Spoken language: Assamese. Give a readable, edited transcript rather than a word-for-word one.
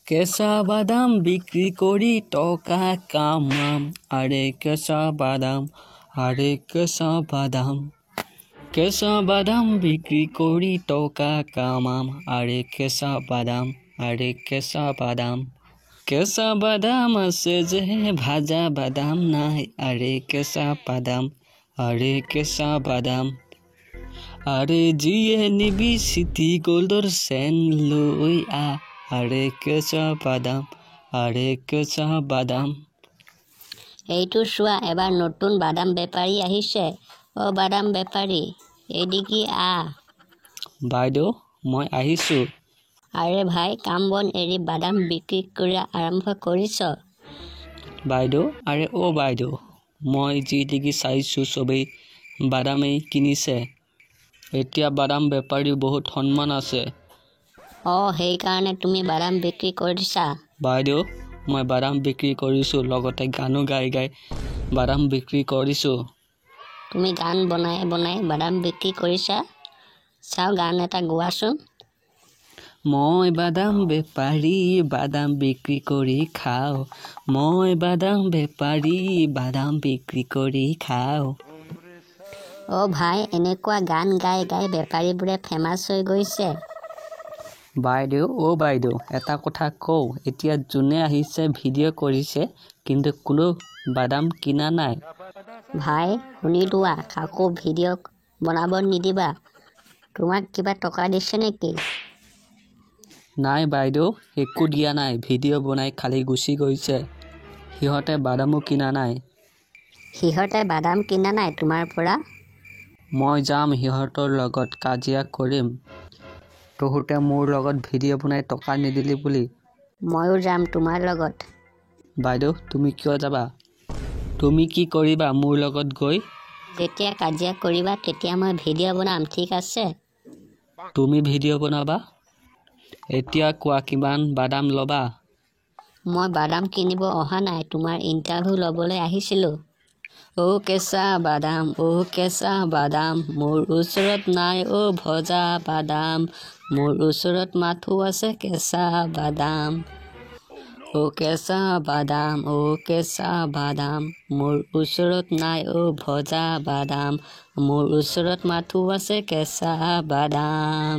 কেঁচা বাদাম বিক্রি করি টকা কামাম আরে কেঁচা বাদাম আরে কেঁচা বাদাম কেঁচা বাদাম বিক্রি করি টকা কামাম আরে কেঁচা বাদাম আরে কেঁচা বাদাম কেঁচা বাদাম আছে যে ভাজা বাদাম নাই আরে কেঁচা বাদাম আরে কেঁচা বাদাম আরে জিয়ে নিবি সিটি গোল্ডৰ চেন লৈ আৰে কেঁচা বাদাম আৰে কেঁচা বাদাম। এইটো চোৱা, এবাৰ নতুন বাদাম বেপাৰী আহিছে। অ বাদাম বেপাৰী, এইদিকে বাইদেউ মই আহিছোঁ। আৰে ভাই, কাম বন এৰি বাদাম বিক্ৰী কৰা আৰম্ভ কৰিছ? বাইদেউ আৰে অ বাইদেউ, মই যিদিকে চাইছোঁ চবেই বাদামেই কিনিছে। এতিয়া বাদাম বেপাৰী বহুত সন্মান আছে। সেইকাৰণে তুমি বাদাম বিক্ৰী কৰিছা? বাইদেউ মই বাদাম বিক্ৰী কৰিছোঁ, লগতে গানো গাই গাই বাদাম বিক্ৰী কৰিছোঁ। তুমি গান বনাই বনাই বাদাম বিক্ৰী কৰিছা? চাওঁ গান এটা গোৱাচোন। মই বাদাম বেপাৰী বাদাম বিক্ৰী কৰি খাওঁ, মই বাদাম বেপাৰী বাদাম বিক্ৰী কৰি খাওঁ। ভাই, এনেকুৱা গান গাই গাই বেপাৰীবোৰে ফেমাছ হৈ গৈছে। বাইদেউ বাইদেউ এটা কথা কওঁ, এতিয়া যোনে আহিছে ভিডিঅ' কৰিছে কিন্তু কোনো বাদাম কিনা নাই। ভাই শুনি লোৱা, কাকো ভিডিঅ' বনাব নিদিবা। তোমাক কিবা টকা দিছে নেকি? নাই বাইদেউ, একো দিয়া নাই। ভিডিঅ' বনাই খালি গুচি গৈছে। সিহঁতে বাদামো কিনা নাই। সিহঁতে বাদাম কিনা নাই তোমাৰ পৰা? মই যাম সিহঁতৰ লগত, কাজিয়া কৰিম। তহঁতে মোৰ লগত ভিডিঅ' বনাই টকা নিদিলি বুলি। ময়ো যাম তোমাৰ লগত। বাইদেউ তুমি কিয় যাবা? তুমি কি কৰিবা মোৰ লগত গৈ? যেতিয়া কাজিয়া কৰিবা তেতিয়া মই ভিডিঅ' বনাম, ঠিক আছে? তুমি ভিডিঅ' বনাবা? এতিয়া কোৱা কিমান বাদাম ল'বা? মই বাদাম কিনিব অহা নাই, তোমাৰ ইণ্টাৰভিউ ল'বলৈ আহিছিলোঁ। কেঁচা বাদাম কেঁচা বাদাম, মোৰ ওচৰত নাই ভজা বাদাম, মোৰ ওচৰত মাথো আছে কেঁচা বাদাম। কেঁচা বাদাম কেঁচা বাদাম, মোৰ ওচৰত নাই ভজা বাদাম, মোৰ ওচৰত মাথো আছে কেঁচা বাদাম।